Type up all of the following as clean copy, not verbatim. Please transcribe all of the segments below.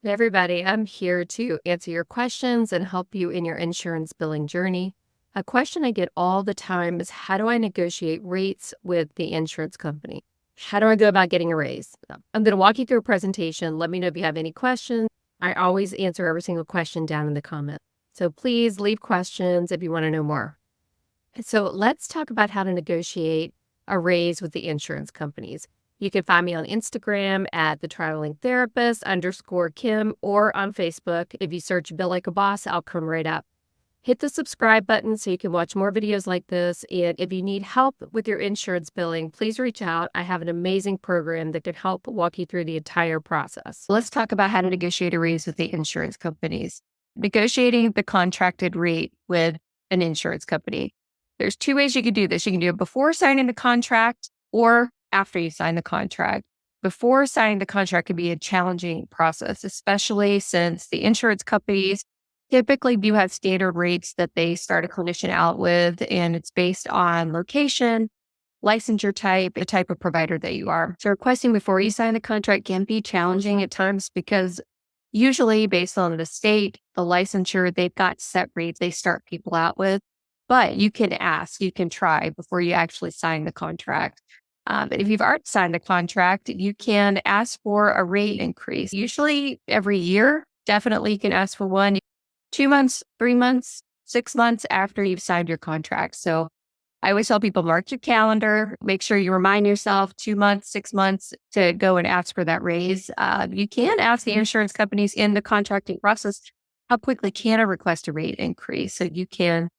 Hey everybody, I'm here to answer your questions and help you in your insurance billing journey. A question I get all the time is how do I negotiate rates with the insurance company? How do I go about getting a raise? I'm going to walk you through a presentation. Let me know if you have any questions. I always answer every single question down in the comments. So please leave questions if you want to know more. So let's talk about how to negotiate a raise with the insurance companies. You can find me on Instagram at the traveling therapist _Kim or on Facebook. If you search Bill Like a Boss, I'll come right up. Hit the subscribe button so you can watch more videos like this. And if you need help with your insurance billing, please reach out. I have an amazing program that can help walk you through the entire process. Let's talk about how to negotiate a raise with the insurance companies. Negotiating the contracted rate with an insurance company. There's two ways you can do this. You can do it before signing the contract or after you sign the contract. Before signing the contract can be a challenging process, especially since the insurance companies typically do have standard rates that they start a clinician out with, and it's based on location, licensure type, the type of provider that you are. So requesting before you sign the contract can be challenging at times because usually based on the state, the licensure, they've got set rates they start people out with. But you can ask, you can try before you actually sign the contract. But if you've already signed the contract, you can ask for a rate increase. Usually every year, definitely you can ask for one, 2 months, 3 months, 6 months after you've signed your contract. So I always tell people mark your calendar, make sure you remind yourself 2 months, 6 months to go and ask for that raise. You can ask the insurance companies in the contracting process, how quickly can I request a rate increase? So you can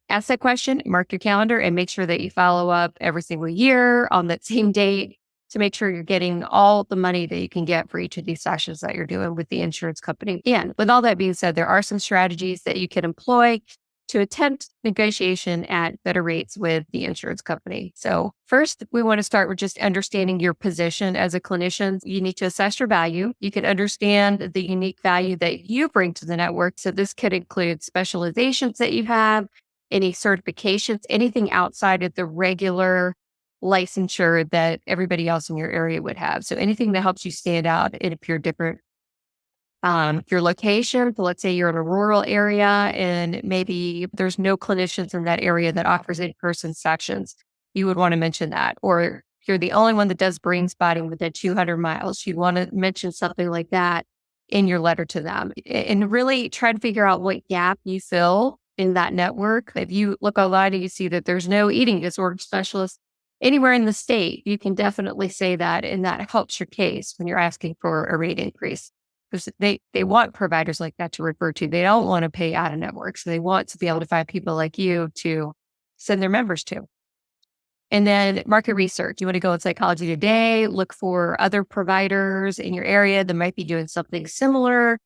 ask that question, mark your calendar, and make sure that you follow up every single year on that same date to make sure you're getting all the money that you can get for each of these sessions that you're doing with the insurance company. And with all that being said, there are some strategies that you can employ to attempt negotiation at better rates with the insurance company. So first, we want to start with just understanding your position as a clinician. You need to assess your value. You can understand the unique value that you bring to the network. So this could include specializations that you have, any certifications, anything outside of the regular licensure that everybody else in your area would have. So anything that helps you stand out and appear different. Your location, so let's say you're in a rural area and maybe there's no clinicians in that area that offers in-person sessions. You would want to mention that. Or you're the only one that does brain spotting within 200 miles. You'd want to mention something like that in your letter to them and really try to figure out what gap you fill in that network. If you look online and you see that there's no eating disorder specialist anywhere in the state, you can definitely say that, and that helps your case when you're asking for a rate increase. Because they want providers like that to refer to. They don't want to pay out of network. So they want to be able to find people like you to send their members to. And then market research. You want to go in Psychology Today, look for other providers in your area that might be doing something similar.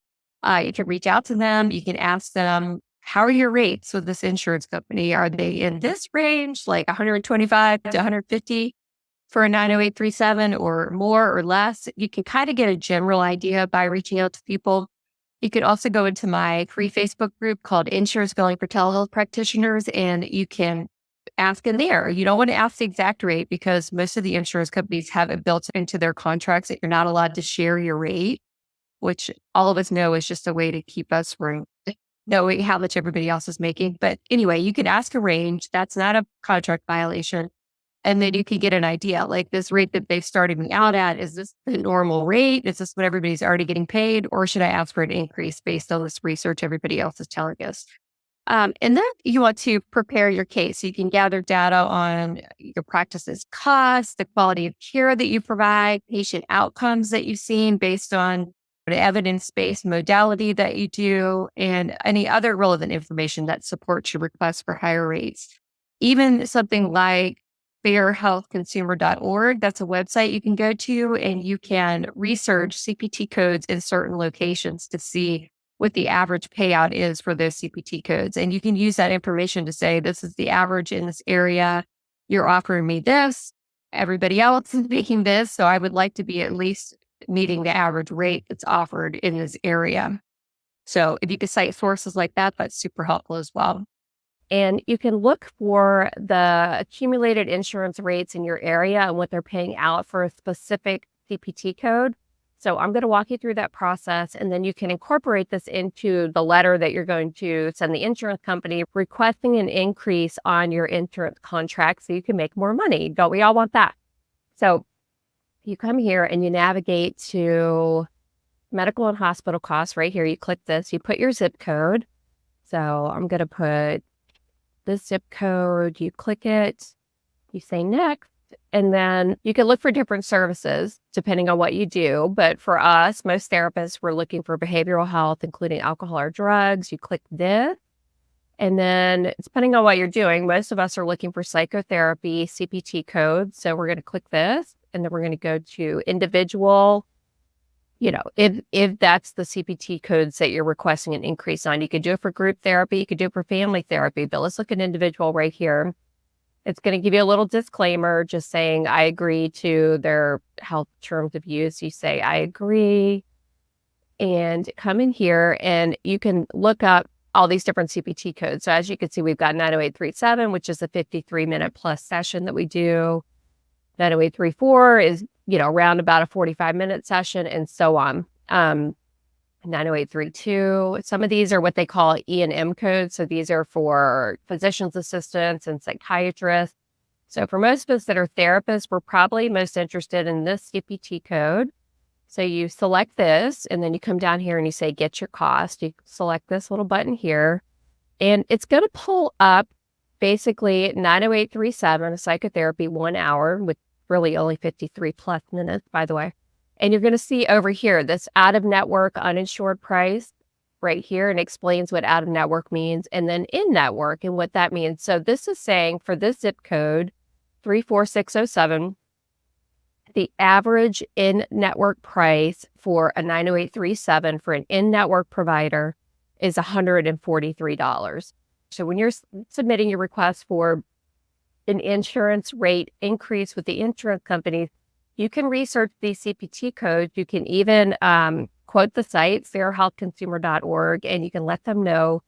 You can reach out to them. You can ask them, how are your rates with this insurance company? Are they in this range, like 125 to 150? For a 90837 or more or less? You can kind of get a general idea by reaching out to people. You could also go into my free Facebook group called Insurance Billing for Telehealth Practitioners, and you can ask in there. You don't want to ask the exact rate because most of the insurance companies have it built into their contracts that you're not allowed to share your rate, which all of us know is just a way to keep us from knowing how much everybody else is making. But anyway, you can ask a range. That's not a contract violation. And then you can get an idea, like this rate that they've started me out at, is this the normal rate? Is this what everybody's already getting paid? Or should I ask for an increase based on this research everybody else is telling us? And then you want to prepare your case. You can gather data on your practice's costs, the quality of care that you provide, patient outcomes that you've seen based on the evidence-based modality that you do, and any other relevant information that supports your request for higher rates. Even something like fairhealthconsumer.org. That's a website you can go to, and you can research CPT codes in certain locations to see what the average payout is for those CPT codes. And you can use that information to say, this is the average in this area. You're offering me this. Everybody else is making this. So I would like to be at least meeting the average rate that's offered in this area. So if you could cite sources like that, that's super helpful as well. And you can look for the accumulated insurance rates in your area and what they're paying out for a specific CPT code. So I'm going to walk you through that process, and then you can incorporate this into the letter that you're going to send the insurance company requesting an increase on your insurance contract so you can make more money. Don't we all want that? So you come here and you navigate to medical and hospital costs right here. You click this, you put your zip code. So I'm going to put this zip code, you click it, you say next, and then you can look for different services depending on what you do. But for us, most therapists, we're looking for behavioral health, including alcohol or drugs. You click this. And then depending on what you're doing, most of us are looking for psychotherapy, CPT codes. So we're going to click this, and then we're going to go to individual. If that's the CPT codes that you're requesting an increase on, you could do it for group therapy, you could do it for family therapy, but let's look at individual right here. It's going to give you a little disclaimer just saying, I agree to their health terms of use. You say, I agree, and come in here and you can look up all these different CPT codes. So as you can see, we've got 90837, which is a 53-minute plus session that we do. 90834 is, around about a 45-minute session, and so on. 90832, some of these are what they call E&M codes. So these are for physician's assistants and psychiatrists. So for most of us that are therapists, we're probably most interested in this CPT code. So you select this, and then you come down here and you say, get your cost. You select this little button here, and it's going to pull up basically 90837, a psychotherapy, 1 hour, with really only 53 plus minutes, by the way. And you're going to see over here, this out-of-network uninsured price right here, and explains what out-of-network means, and then in-network and what that means. So this is saying for this zip code, 34607, the average in-network price for a 90837 for an in-network provider is $143. So when you're submitting your request for an insurance rate increase with the insurance companies, you can research these CPT codes. You can even quote the site, fairhealthconsumer.org, and you can let them know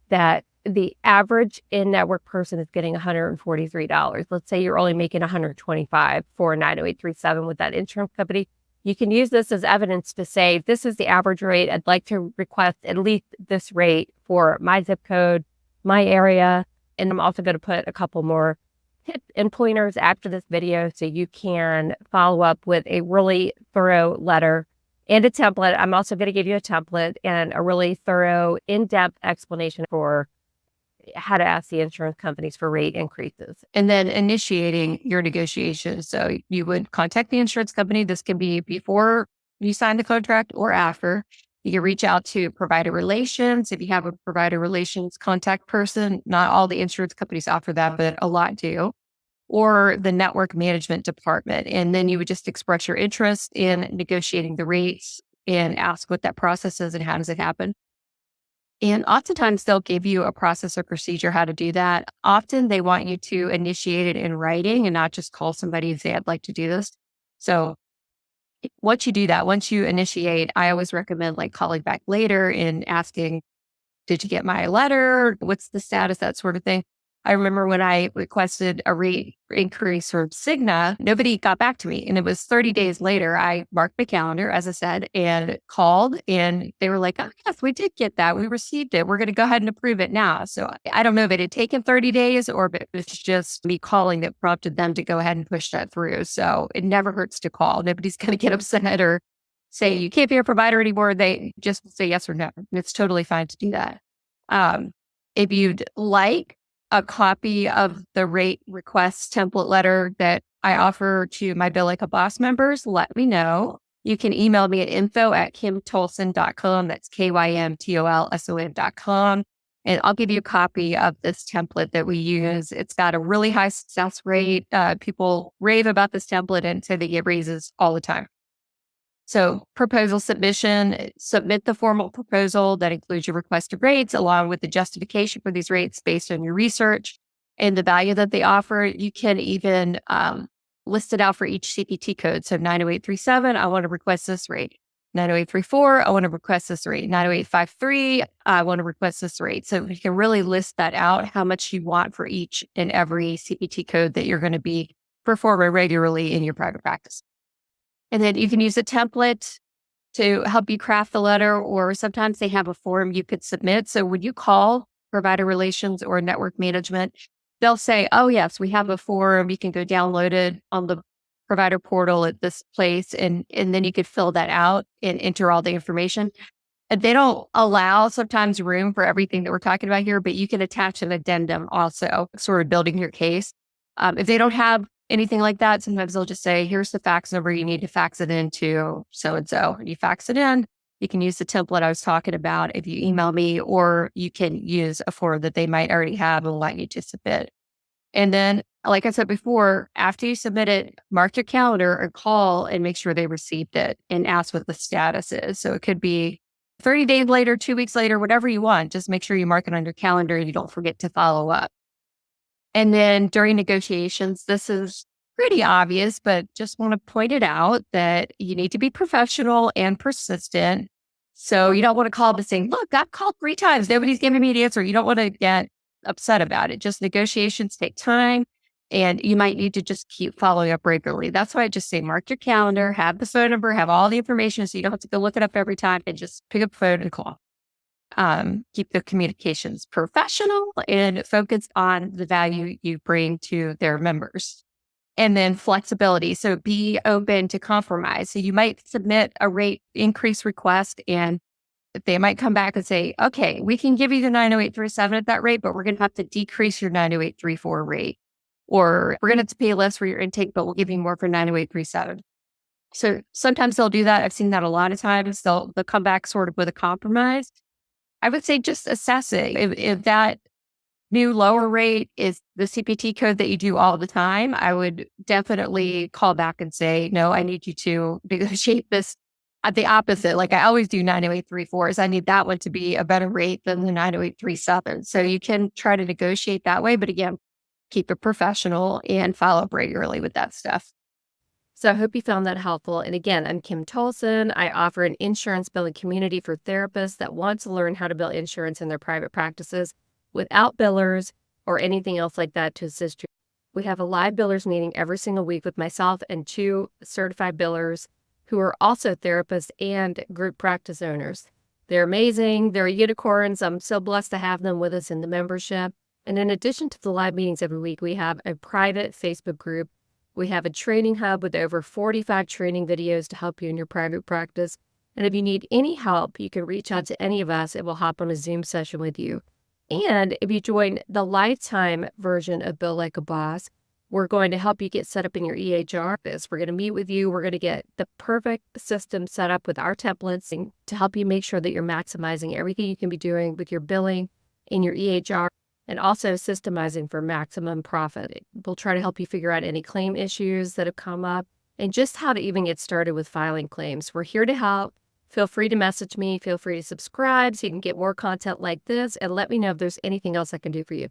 that the average in-network person is getting $143. Let's say you're only making $125 for a 90837 with that insurance company. You can use this as evidence to say, this is the average rate. I'd like to request at least this rate for my zip code, my area. And I'm also going to put a couple more tips and pointers after this video so you can follow up with a really thorough letter and a template. I'm also going to give you a template and a really thorough, in-depth explanation for how to ask the insurance companies for rate increases. And then initiating your negotiations. So you would contact the insurance company. This can be before you sign the contract or after. You can reach out to provider relations. If you have a provider relations contact person, not all the insurance companies offer that, but a lot do. Or the network management department. And then you would just express your interest in negotiating the rates and ask what that process is and how does it happen. And oftentimes they'll give you a process or procedure how to do that. Often they want you to initiate it in writing and not just call somebody and say, I'd like to do this. So once you do that, once you initiate, I always recommend calling back later and asking, did you get my letter? What's the status? That sort of thing. I remember when I requested a rate increase from Cigna, nobody got back to me. And it was 30 days later, I marked my calendar, as I said, and called, and they were like, oh, yes, we did get that. We received it. We're going to go ahead and approve it now. So I don't know if it had taken 30 days or if it's just me calling that prompted them to go ahead and push that through. So it never hurts to call. Nobody's going to get upset or say you can't be a provider anymore. They just say yes or no. It's totally fine to do that. If you'd like a copy of the rate request template letter that I offer to my Bill Like a Boss members, let me know. You can email me at info@kimtolson.com. That's KYMTOLSON.com. And I'll give you a copy of this template that we use. It's got a really high success rate. People rave about this template and say they get raises all the time. So proposal submission, submit the formal proposal that includes your requested rates along with the justification for these rates based on your research and the value that they offer. You can even list it out for each CPT code. So 90837, I want to request this rate. 90834, I want to request this rate. 90853, I want to request this rate. So you can really list that out, how much you want for each and every CPT code that you're going to be performing regularly in your private practice. And then you can use a template to help you craft the letter, or sometimes they have a form you could submit. So when you call provider relations or network management, they'll say, oh, yes, we have a form. You can go download it on the provider portal at this place. And then you could fill that out and enter all the information. And they don't allow sometimes room for everything that we're talking about here, but you can attach an addendum also, sort of building your case. If they don't have anything like that, sometimes they'll just say, here's the fax number. You need to fax it into so-and-so. You fax it in. You can use the template I was talking about if you email me, or you can use a form that they might already have and want you to submit. And then, like I said before, after you submit it, mark your calendar and call and make sure they received it and ask what the status is. So it could be 30 days later, 2 weeks later, whatever you want. Just make sure you mark it on your calendar and you don't forget to follow up. And then during negotiations, this is pretty obvious, but just want to point it out that you need to be professional and persistent. So you don't want to call up and say, look, I've called 3 times. Nobody's giving me an answer. You don't want to get upset about it. Just negotiations take time, and you might need to just keep following up regularly. That's why I just say, mark your calendar, have the phone number, have all the information so you don't have to go look it up every time, and just pick up the phone and call. Keep the communications professional and focused on the value you bring to their members. And then flexibility. So be open to compromise. So you might submit a rate increase request, and they might come back and say, okay, we can give you the 90837 at that rate, but we're going to have to decrease your 90834 rate. Or we're going to have to pay less for your intake, but we'll give you more for 90837. So sometimes they'll do that. I've seen that a lot of times. They'll come back sort of with a compromise. I would say just assess it. If that new lower rate is the CPT code that you do all the time, I would definitely call back and say, no, I need you to negotiate this at the opposite. Like I always do 90834s. I need that one to be a better rate than the 90837. So you can try to negotiate that way. But again, keep it professional and follow up regularly with that stuff. So I hope you found that helpful. And again, I'm Kim Tolson. I offer an insurance billing community for therapists that want to learn how to bill insurance in their private practices without billers or anything else like that to assist you. We have a live billers meeting every single week with myself and 2 certified billers who are also therapists and group practice owners. They're amazing. They're unicorns. I'm so blessed to have them with us in the membership. And in addition to the live meetings every week, we have a private Facebook group. We have a training hub with over 45 training videos to help you in your private practice. And if you need any help, you can reach out to any of us and we'll hop on a Zoom session with you. And if you join the lifetime version of Bill Like a Boss, we're going to help you get set up in your EHR. We're going to meet with you. We're going to get the perfect system set up with our templates to help you make sure that you're maximizing everything you can be doing with your billing in your EHR. And also systemizing for maximum profit. We'll try to help you figure out any claim issues that have come up and just how to even get started with filing claims. We're here to help. Feel free to message me. Feel free to subscribe so you can get more content like this, and let me know if there's anything else I can do for you.